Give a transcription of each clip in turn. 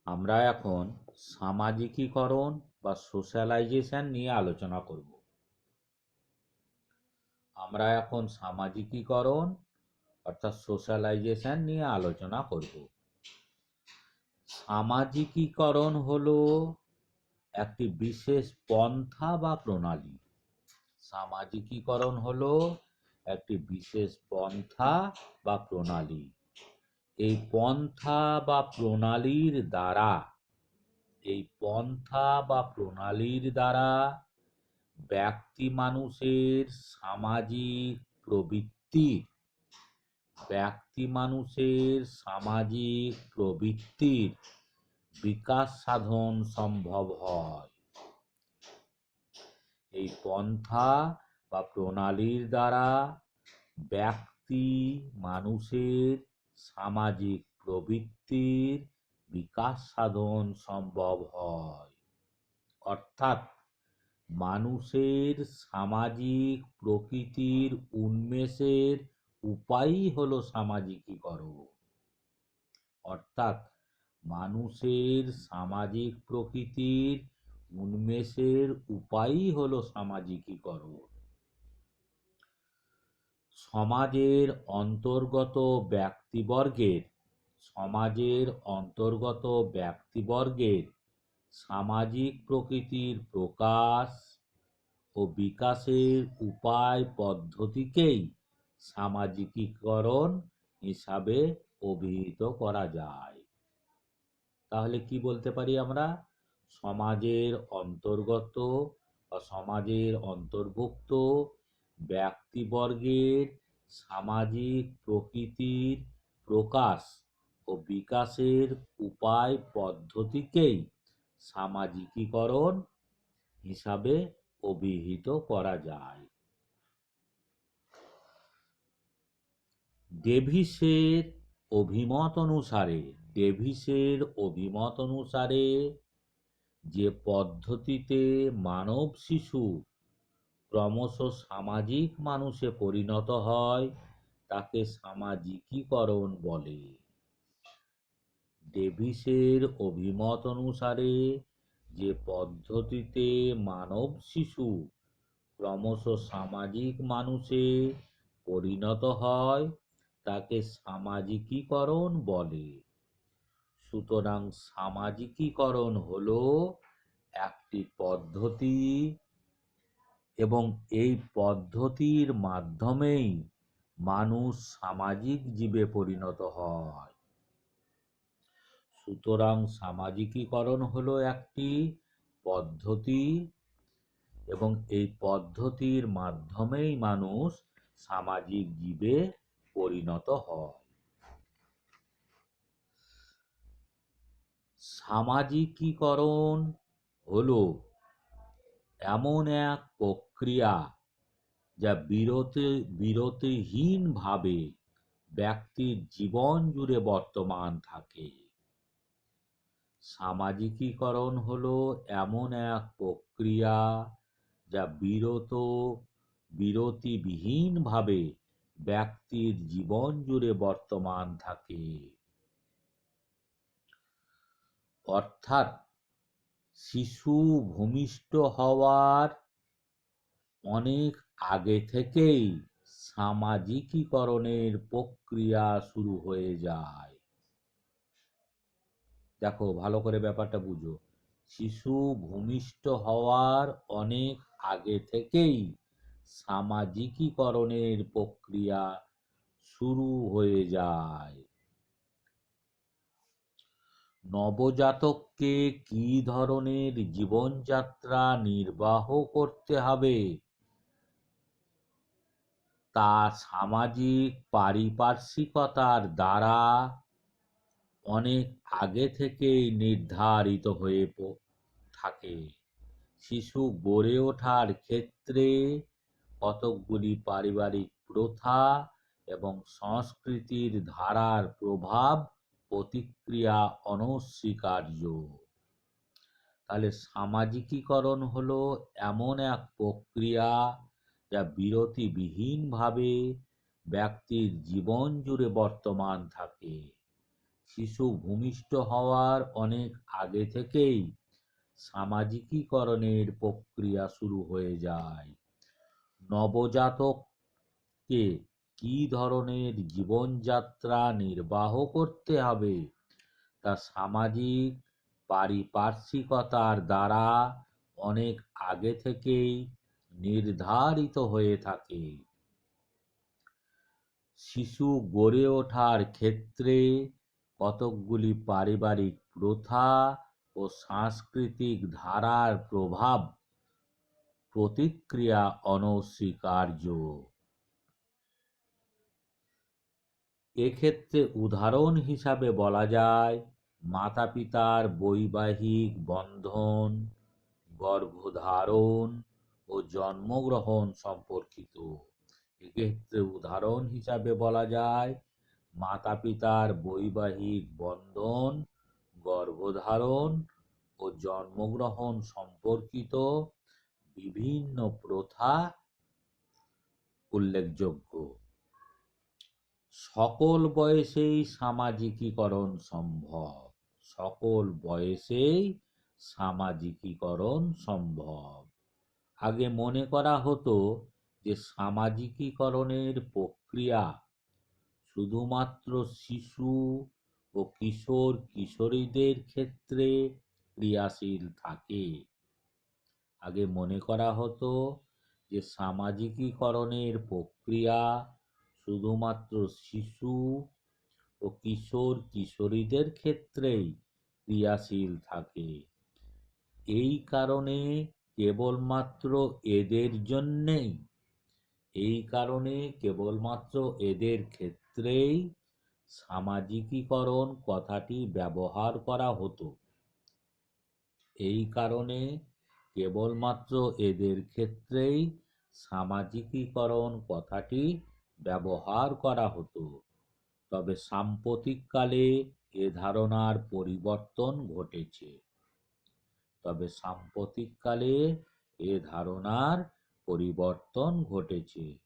আমরা এখন সামাজিকীকরণ বা সোশ্যালাইজেশন নিয়ে আলোচনা করব। আমরা এখন সামাজিকীকরণ অর্থাৎ সোশ্যালাইজেশন নিয়ে আলোচনা করব। সামাজিকীকরণ হলো একটি বিশেষ পন্থা বা প্রণালী। সামাজিকীকরণ হলো একটি বিশেষ পন্থা বা প্রণালী। এই পন্থা বা প্রণালীর দ্বারা ব্যক্তি মানুষের সামাজিক প্রবৃত্তির বিকাশ সাধন সম্ভব হয়। এই পন্থা বা প্রণালীর দ্বারা ব্যক্তি মানুষের সামাজিক প্রবৃত্তির বিকাশ সাধন সম্ভব হয়। অর্থাৎ মানুষের সামাজিক প্রকৃতির উন্মেষের উপায়ই হলো সামাজিকীকরণ। অর্থাৎ মানুষের সামাজিক প্রকৃতির উন্মেষের উপায়ই হলো সামাজিকীকরণ। সমাজের অন্তর্গত ব্যক্তিবর্গের সামাজিক প্রকৃতির প্রকাশ ও বিকাশের উপায় পদ্ধতিকেই সামাজিকীকরণ হিসাবে অভিহিত করা যায়। তাহলে কি বলতে পারি আমরা? সমাজের অন্তর্গত বা সমাজের অন্তর্ভুক্ত ব্যক্তিবর্গের সামাজিক প্রকৃতির প্রকাশ ও বিকাশের উপায় পদ্ধতিকেই সামাজিকীকরণ হিসাবে অভিহিত করা যায়। ডেভিসের অভিমত অনুসারে যে পদ্ধতিতে মানব শিশু ক্রমশ সামাজিক মানুষে পরিণত হয় তাকে সামাজিকীকরণ বলে। ডেভিসের অভিমত অনুসারে যে পদ্ধতিতে মানব শিশু ক্রমশ সামাজিক মানুষে পরিণত হয় তাকে সামাজিকীকরণ বলে। সুতরাং সামাজিকীকরণ হলো একটি পদ্ধতি এবং এই পদ্ধতির মাধ্যমেই মানুষ সামাজিক জীবে পরিণত হয়। সুতরাং সামাজিকীকরণ হলো একটি পদ্ধতি এবং এই পদ্ধতির মাধ্যমেই মানুষ সামাজিক জীবে পরিণত হয়। সামাজিকীকরণ হলো এমন এক প্রক্রিয়া যা বিরতিহীনভাবে ব্যক্তির জীবন জুড়ে বর্তমান থাকে। সামাজিকীকরণ হলো এমন এক প্রক্রিয়া যা বিরতিবিহীনভাবে ব্যক্তির জীবন জুড়ে বর্তমান থাকে। অর্থাৎ শিশু ভূমিষ্ঠ হওয়ার অনেক আগে থেকেই সামাজিকীকরণের প্রক্রিয়া শুরু হয়ে যায়। দেখো, ভালো করে ব্যাপারটা বুঝো। শিশু ভূমিষ্ঠ হওয়ার অনেক আগে থেকেই সামাজিকীকরণের প্রক্রিয়া শুরু হয়ে যায়। নবজাতককে কী ধরনের জীবনযাত্রা নির্বাহ করতে হবে তা সামাজিক পারিপার্শ্বিকতার দ্বারা অনেক আগে থেকেই নির্ধারিত হয়ে থাকে। শিশু গড়ে ওঠার ক্ষেত্রে কতকগুলি পারিবারিক প্রথা এবং সংস্কৃতির ধারার প্রভাব প্রতিক্রিয়া অনস্বীকার্য। তাহলে সামাজিকীকরণ হলো এমন এক প্রক্রিয়া যা বিরতিবিহীনভাবে ব্যক্তির জীবন জুড়ে বর্তমান থাকে। শিশু ভূমিষ্ঠ হওয়ার অনেক আগে থেকেই সামাজিকীকরণের প্রক্রিয়া শুরু হয়ে যায়। নবজাতককে কী ধরনের জীবনযাত্রা নির্বাহ করতে হবে তা সামাজিক পারিপার্শ্বিকতার দ্বারা অনেক আগে থেকেই নির্ধারিত হয়ে থাকে। শিশু গড়ে ওঠার ক্ষেত্রে কতকগুলি পারিবারিক প্রথা ও সাংস্কৃতিক ধারার প্রভাব প্রতিক্রিয়া অনস্বীকার্য। এক্ষেত্রে উদাহরণ হিসাবে বলা যায় মাতা-পিতার বৈবাহিক বন্ধন, গর্ভধারণ ও জন্মগ্রহণ সম্পর্কিত। এক্ষেত্রে উদাহরণ হিসাবে বলা যায় মাতা-পিতার বৈবাহিক বন্ধন, গর্ভধারণ ও জন্মগ্রহণ সম্পর্কিত বিভিন্ন প্রথা উল্লেখযোগ্য। সকল বয়সেই সামাজিকীকরণ সম্ভব। সকল বয়সেই সামাজিকীকরণ সম্ভব। আগে মনে করা হতো যে সামাজিকীকরণের প্রক্রিয়া শুধুমাত্র শিশু ও কিশোর কিশোরীদের ক্ষেত্রে ক্রিয়াশীল থাকে। আগে মনে করা হতো যে সামাজিকীকরণের প্রক্রিয়া শুধুমাত্র শিশু ও কিশোর কিশোরীদের ক্ষেত্রেই ক্রিয়াশীল থাকে। এই কারণে কেবলমাত্র এদের ক্ষেত্রেই সামাজিকীকরণ কথাটি ব্যবহার করা হতো। এই কারণে কেবলমাত্র এদের ক্ষেত্রেই সামাজিকীকরণ কথাটি ব্যবহার করা হতো। তবে সাম্প্রতিককালে এ ধারণার পরিবর্তন ঘটেছে।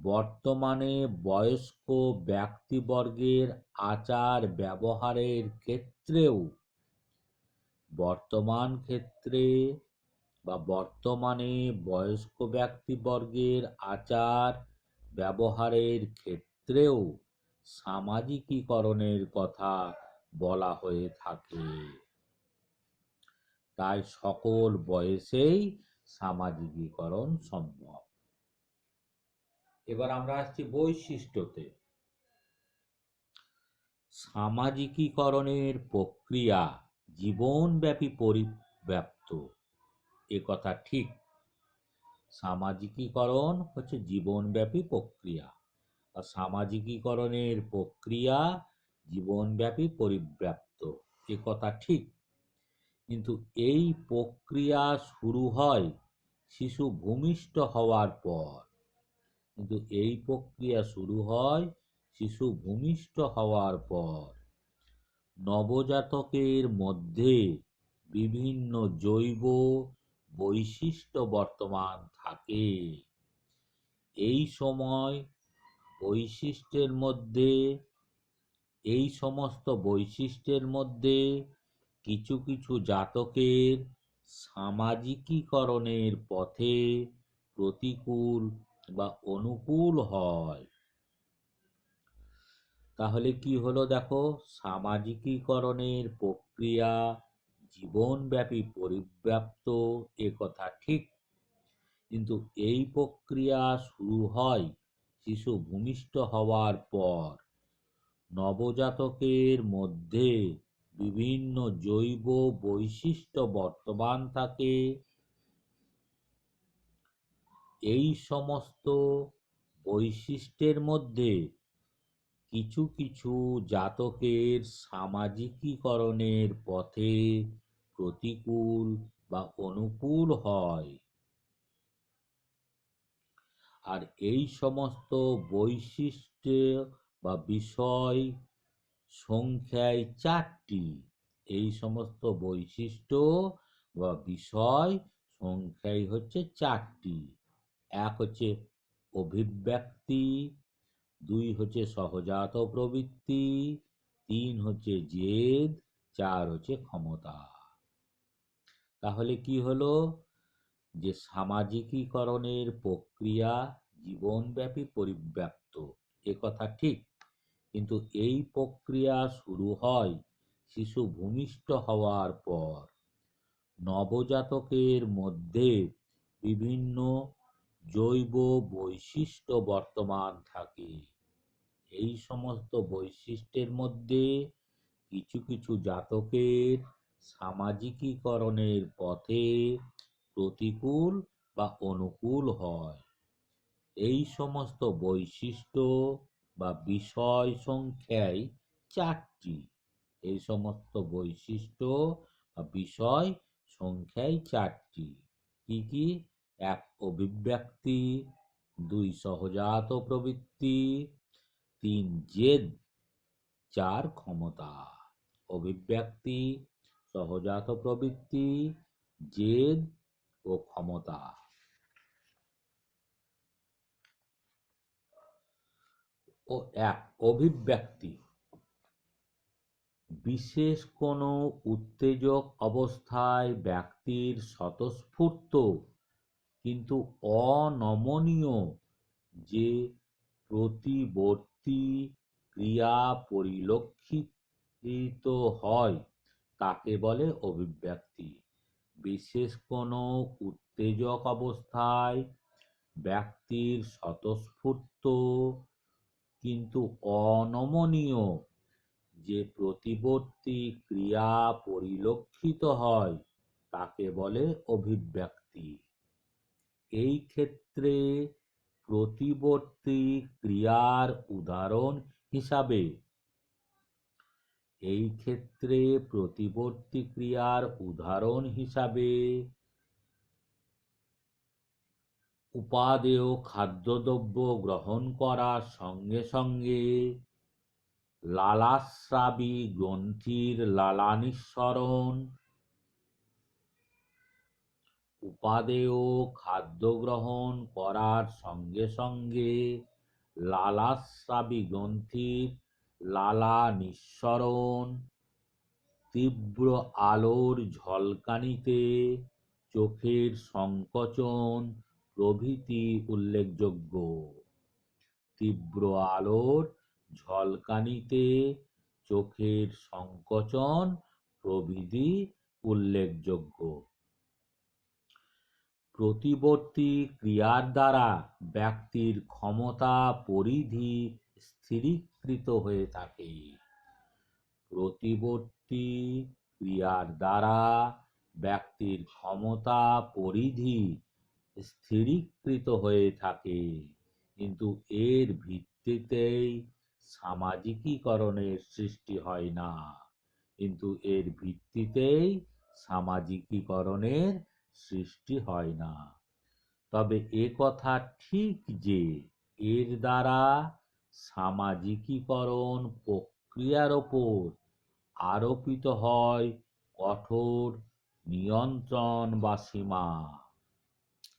বর্তমানে বয়স্ক ব্যক্তিবর্গের আচার ব্যবহারের ক্ষেত্রেও বর্তমানে বয়স্ক ব্যক্তিবর্গের আচার ব্যবহারের ক্ষেত্রেও সামাজিকীকরণের কথা বলা হয়ে থাকে। তাই সকল বয়সেই সামাজিকীকরণ সম্ভব। এবার আমরা আসছি বৈশিষ্ট্যতে। সামাজিকীকরণের প্রক্রিয়া জীবনব্যাপী পরিব্যাপ্ত, এ কথা ঠিক। সামাজিকীকরণ হচ্ছে জীবনব্যাপী প্রক্রিয়া, আর সামাজিকীকরণের প্রক্রিয়া জীবনব্যাপী পরিব্যাপ্ত, এ কথা ঠিক। কিন্তু এই প্রক্রিয়া শুরু হয় শিশু ভূমিষ্ঠ হওয়ার পর। নবজাতকের মধ্যে বিভিন্ন জৈব বৈশিষ্ট্য বর্তমান থাকে। এই সমস্ত বৈশিষ্ট্যের মধ্যে কিছু কিছু জাতকের সামাজিকীকরণের পথে প্রতিকূল বা অনুকূল হয়। তাহলে কি হলো দেখো, সামাজিকীকরণের প্রক্রিয়া জীবনব্যাপী পরিব্যাপ্ত, এ কথা ঠিক। কিন্তু এই প্রক্রিয়া শুরু হয় শিশু ভূমিষ্ঠ হওয়ার পর। নবজাতকের মধ্যে বিভিন্ন জৈব বৈশিষ্ট্য বর্তমান থাকে। এই সমস্ত বৈশিষ্ট্যের মধ্যে কিছু কিছু জাতকের সামাজিকীকরণের পথে প্রতিকূল বা অনুকূল হয়। আর এই সমস্ত বৈশিষ্ট্য বা বিষয় সংখ্যায় 4টি। এই সমস্ত বৈশিষ্ট্য বা বিষয় সংখ্যায় হচ্ছে 4টি। এক হচ্ছে অভিব্যক্তি, 2 হচ্ছে সহজাত প্রবৃত্তি, 3 হচ্ছে জেদ, 4 হচ্ছে ক্ষমতা। তাহলে কি হলো, যে সামাজিকীকরণের প্রক্রিয়া জীবনব্যাপী পরিব্যাপ্ত, কথা ঠিক। কিন্তু এই প্রক্রিয়া শুরু হয় শিশু ভূমিষ্ঠ হওয়ার পর। নবজাতকের মধ্যে বিভিন্ন জৈব বৈশিষ্ট্য বর্তমান থাকে। এই সমস্ত বৈশিষ্ট্যের মধ্যে কিছু কিছু জাতকের সামাজিকীকরণের পথে প্রতিকূল বা অনুকূল হয়। এই সমস্ত বৈশিষ্ট্য বা বিষয় সংখ্যায় 4টি। এই সমস্ত বৈশিষ্ট্য বা বিষয় সংখ্যায় 4টি। কি কি? 1 অভিব্যক্তি, 2 সহজাত প্রবৃত্তি, 3 জেদ, 4 ক্ষমতা। অভিব্যক্তি, সহজাত প্রবৃত্তি, জেদ ও ক্ষমতা। ও 1 অভিব্যক্তি। বিশেষ কোনো উত্তেজক অবস্থায় ব্যক্তির স্বতঃস্ফূর্ত কিন্তু অনমনীয় যে প্রতিবর্তী ক্রিয়া পরিলক্ষিত হয় তাকে বলে অভিব্যক্তি। বিশেষ কোনো উত্তেজক অবস্থায় ব্যক্তির স্বতঃস্ফূর্ত কিন্তু অনমনীয় যে প্রতিবর্তী ক্রিয়া পরিলক্ষিত হয় তাকে বলে অভিব্যক্তি। এই ক্ষেত্রে প্রতিবর্তী ক্রিয়ার উদাহরণ হিসাবে উপাদেয় খাদ্যদ্রব্য গ্রহণ করার সঙ্গে সঙ্গে লালাস্রাবী গ্রন্থির লালানিঃসরণ, উপাদেয় খাদ্য গ্রহণ করার সঙ্গে সঙ্গে লালাস্রাবী গ্রন্থির লালা নিঃসরণ, তীব্র আলোর ঝলকানিতে চোখের সংকোচন প্রভৃতি উল্লেখযোগ্য। তীব্র আলোর ঝলকানিতে চোখের সংকোচন প্রভৃতি উল্লেখযোগ্য। প্রতিবর্তী ক্রিয়ার দ্বারা ব্যক্তির ক্ষমতা পরিধি স্থিরীকৃত হয়ে থাকে। প্রতিবর্তী ক্রিয়ার দ্বারা ব্যক্তির ক্ষমতা পরিধি স্থিরীকৃত হয়ে থাকে, কিন্তু এর ভিত্তিতেই সামাজিকীকরণের সৃষ্টি হয় না। তবে কথা ঠিক যে এর দ্বারা সামাজিকীকরণ প্রক্রিয়ার ওপর আরোপিত হয় কঠোর নিয়ন্ত্রণ বা সীমা।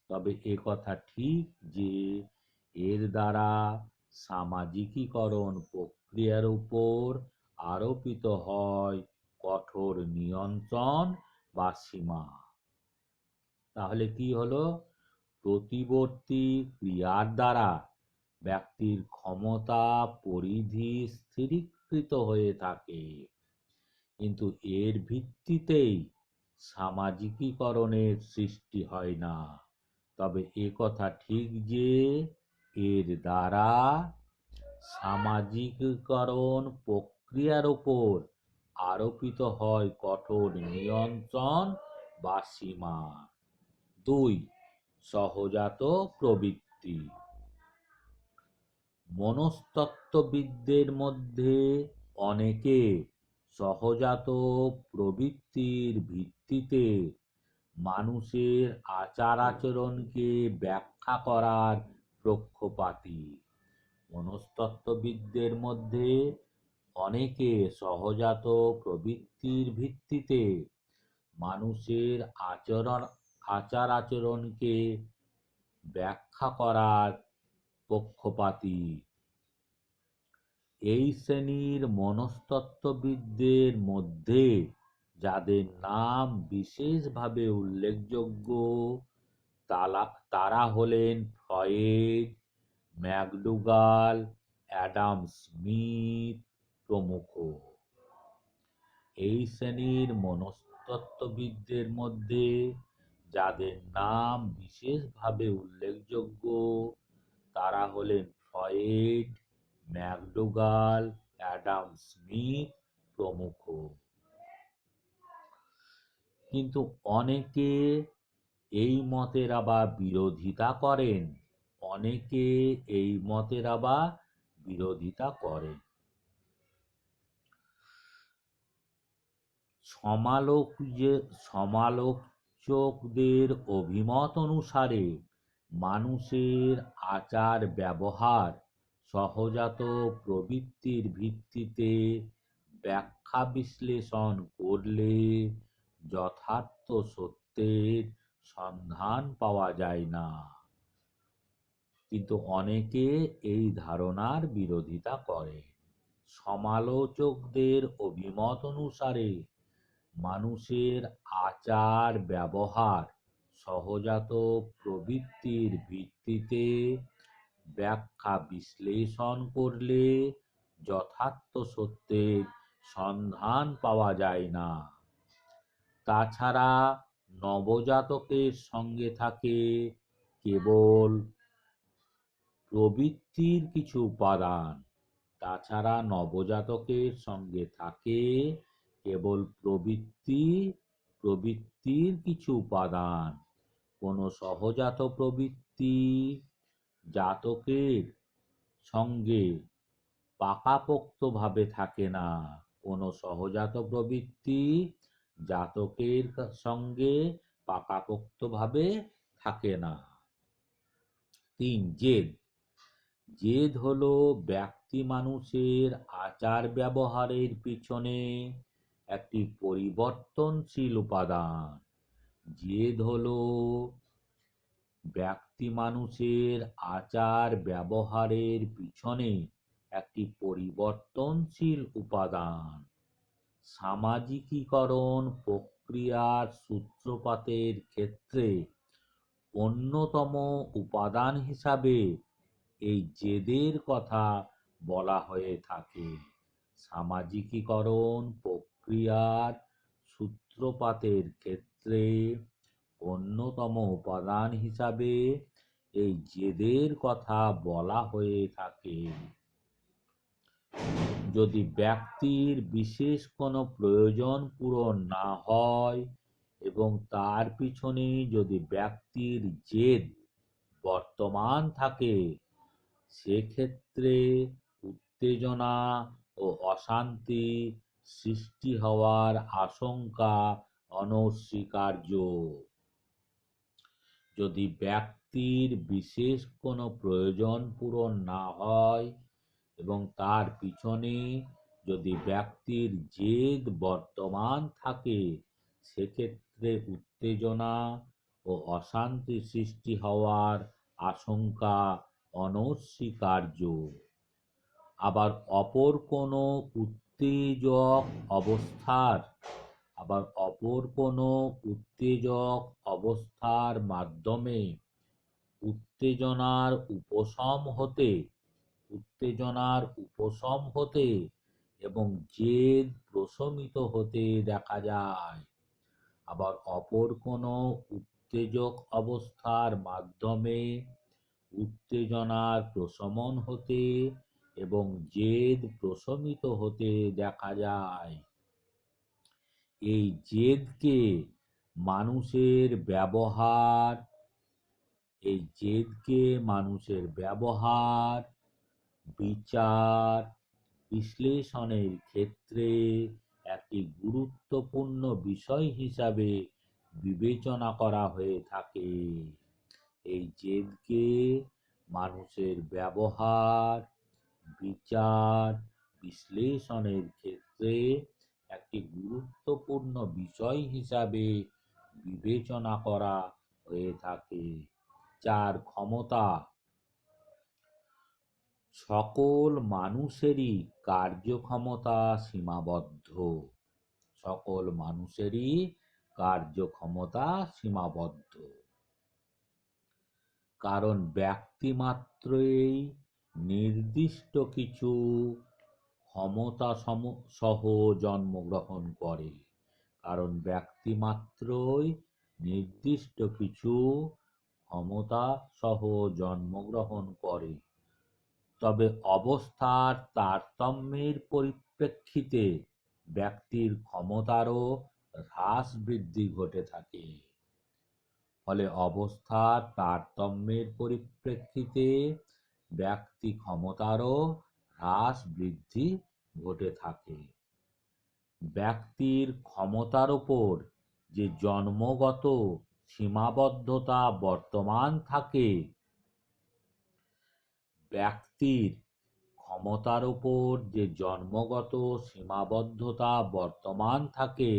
তবে কথা ঠিক যে এর দ্বারা সামাজিকীকরণ প্রক্রিয়ার উপর আরোপিত হয় কঠোর নিয়ন্ত্রণ বা সীমা। তাহলে কি হলো? প্রতিবর্তী ক্রিয়ার দ্বারা ব্যক্তির ক্ষমতা পরিধি স্থিরীকৃত হয়ে থাকে, কিন্তু এর ভিত্তিতেই সামাজিকীকরণের সৃষ্টি হয় না। তবে কথা ঠিক যে এর দ্বারা সামাজিকীকরণ প্রক্রিয়ার উপর আরোপিত হয় কঠোর নিয়ন্ত্রণ বা সীমা। 2 সহজাত প্রবৃত্তি। মনস্তত্ত্ববিদদের মধ্যে অনেকে সহজাত প্রবৃত্তির ভিত্তিতে মানুষের আচার আচরণকে ব্যাখ্যা করার পক্ষপাতী। মনস্তত্ত্ববিদদের মধ্যে অনেকে সহজাত প্রবৃত্তির ভিত্তিতে মানুষের আচার আচরণকে ব্যাখ্যা করার পক্ষপাতী। এই শ্রেণীর মনস্তত্ত্ববিদদের মধ্যে যাদের নাম বিশেষভাবে উল্লেখযোগ্য তারা হলেন ফ্রয়েড, ম্যাকডুগাল, অ্যাডাম স্মিথ প্রমুখ। এই শ্রেণীর মনস্তত্ত্ববিদদের মধ্যে যাদের নাম বিশেষভাবে উল্লেখযোগ্য তারা হলেন ফ্রয়েড, ম্যাকডুগাল, অ্যাডাম স্মিথ প্রমুখ। কিন্তু অনেকে এই মতের আবার বিরোধিতা করেন। সমালোচকদের অভিমত অনুসারে মানুষের আচার ব্যবহার সহজাত প্রবৃত্তির ভিত্তিতে ব্যাখ্যা বিশ্লেষণ করলে যথার্থ সত্যের সন্ধান পাওয়া যায় না। কিন্তু অনেকে এই ধারণার বিরোধিতা করে। সমালোচকদের অভিমত অনুসারে মানুষের আচার ব্যবহার সহজাত প্রবৃত্তির ভিত্তিতে ব্যাখ্যা বিশ্লেষণ করলে যথার্থ সত্যের সন্ধান পাওয়া যায় না। তাছাড়া নবজাতকের সঙ্গে থাকে কেবল প্রবৃত্তির কিছু উপাদান। কোনো সহজাত প্রবৃত্তি জাতকের সঙ্গে পাকাপোক্তভাবে থাকে না। 3. জেদ হলো ব্যক্তি মানুষের আচার ব্যবহারের পিছনে একটি পরিবর্তনশীল উপাদান। সামাজিকীকরণ প্রক্রিয়ার সূত্রপাতের ক্ষেত্রে অন্যতম উপাদান হিসাবে এই জেদের কথা বলা হয়ে থাকে। সামাজিকীকরণ প্রক্রিয়ার সূত্রপাতের ক্ষেত্রে অন্যতম উপাদান হিসাবে এই জেদের কথা বলা হয়ে থাকে। যদি ব্যক্তির বিশেষ কোনো প্রয়োজন পূরণ না হয় এবং তার পিছনে যদি ব্যক্তির জেদ বর্তমান থাকে, সেক্ষেত্রে উত্তেজনা ও অশান্তি সৃষ্টি হওয়ার আশঙ্কা অনস্বীকার্য। যদি ব্যক্তির বিশেষ কোনো প্রয়োজন পূরণ না হয় এবং তার পিছনে যদি ব্যক্তির জেদ বর্তমান থাকে, সেক্ষেত্রে উত্তেজনা ও অশান্তি সৃষ্টি হওয়ার আশঙ্কা অনস্বীকার্য। আবার অপর কোনো উত্তেজক অবস্থার মাধ্যমে উত্তেজনার উপশম হতে এবং জেদ প্রশমিত হতে দেখা যায়। আবার অপর কোনো উত্তেজক অবস্থার মাধ্যমে উত্তেজনার প্রশমন হতে এবং জেদ প্রশমিত হতে দেখা যায়। এই জেদকে মানুষের ব্যবহার, বিচার, বিশ্লেষণের ক্ষেত্রে একটি গুরুত্বপূর্ণ বিষয় হিসাবে বিবেচনা করা হয়ে থাকে। এই জেদকে মানুষের ব্যবহার, বিচার, বিশ্লেষণের ক্ষেত্রে একটি গুরুত্বপূর্ণ বিষয় হিসাবে বিবেচনা করা হয়ে থাকে। 4. ক্ষমতা। সকল মানুষেরই কার্যক্ষমতা সীমাবদ্ধ। সকল মানুষেরই কার্যক্ষমতা সীমাবদ্ধ। কারণ ব্যক্তিমাত্রই নির্দিষ্ট কিছু ক্ষমতা সহ জন্মগ্রহণ করে। কারণ ব্যক্তিমাত্রই নির্দিষ্ট কিছু ক্ষমতা সহ জন্মগ্রহণ করে। তবে অবস্থার তারতম্যের পরিপ্রেক্ষিতে ব্যক্তির ক্ষমতারও হ্রাস বৃদ্ধি ঘটে থাকে। ফলে অবস্থার তারতম্যের পরিপ্রেক্ষিতে ব্যক্তি ক্ষমতারও হ্রাস বৃদ্ধি ঘটে থাকে। ব্যক্তির ক্ষমতার উপর যে জন্মগত সীমাবদ্ধতা বর্তমান থাকে, ব্যক্তির ক্ষমতার উপর যে জন্মগত সীমাবদ্ধতা বর্তমান থাকে,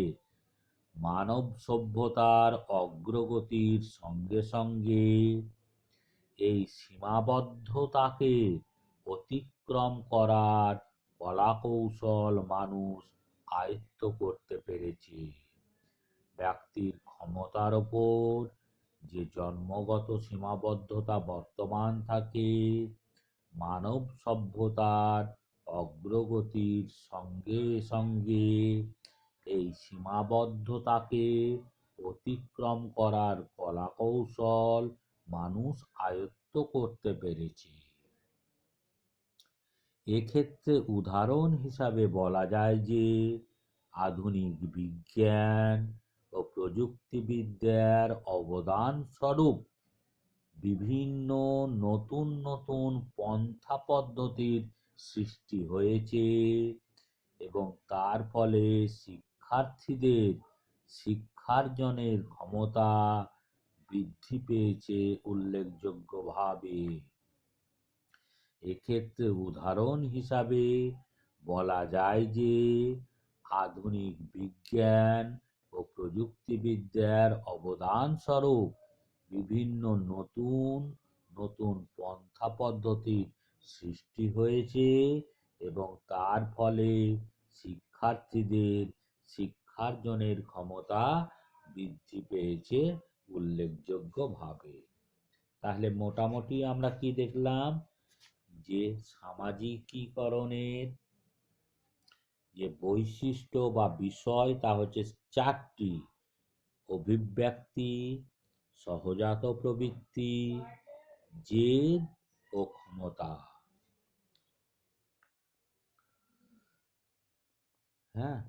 মানব সভ্যতার অগ্রগতির সঙ্গে সঙ্গে এই সীমাবদ্ধতাকে অতিক্রম করার কলাকৌশল মানুষ আয়ত্ত করতে পেরেছে। ব্যক্তির ক্ষমতার উপর যে জন্মগত সীমাবদ্ধতা বর্তমান থাকে, মানব সভ্যতার অগ্রগতির সঙ্গে সঙ্গে এই সীমাবদ্ধতাকে অতিক্রম করার কলাকৌশল মানুষ আয়ত্ত করতে পেরেছে। এক্ষেত্রে উদাহরণ হিসাবে বলা যায় যে আধুনিক বিজ্ঞান ও প্রযুক্তিবিদ্যার অবদান স্বরূপ বিভিন্ন নতুন নতুন পন্থা পদ্ধতির সৃষ্টি হয়েছে এবং তার ফলে শিক্ষার্থীদের শিক্ষার্জনের ক্ষমতা বৃদ্ধি পেয়েছে উল্লেখযোগ্যভাবে। এক্ষেত্রে উদাহরণ হিসাবে বলা যায় যে আধুনিক বিজ্ঞান ও প্রযুক্তিবিদ্যার অবদান স্বরূপ বিভিন্ন নতুন নতুন পন্থা পদ্ধতির সৃষ্টি হয়েছে এবং তার ফলে শিক্ষার্থীদের শিক্ষার্জনের ক্ষমতা বৃদ্ধি পেয়েছে উল্লেখযোগ্যভাবে। তাহলে মোটামুটি আমরা কি দেখলাম, যে সামাজিকীকরণের যে বৈশিষ্ট্য বা বিষয় তা হচ্ছে চারটি: অভিব্যক্তি, সহজাত প্রবৃত্তি, জেদ ও ক্ষমতা। হ্যাঁ।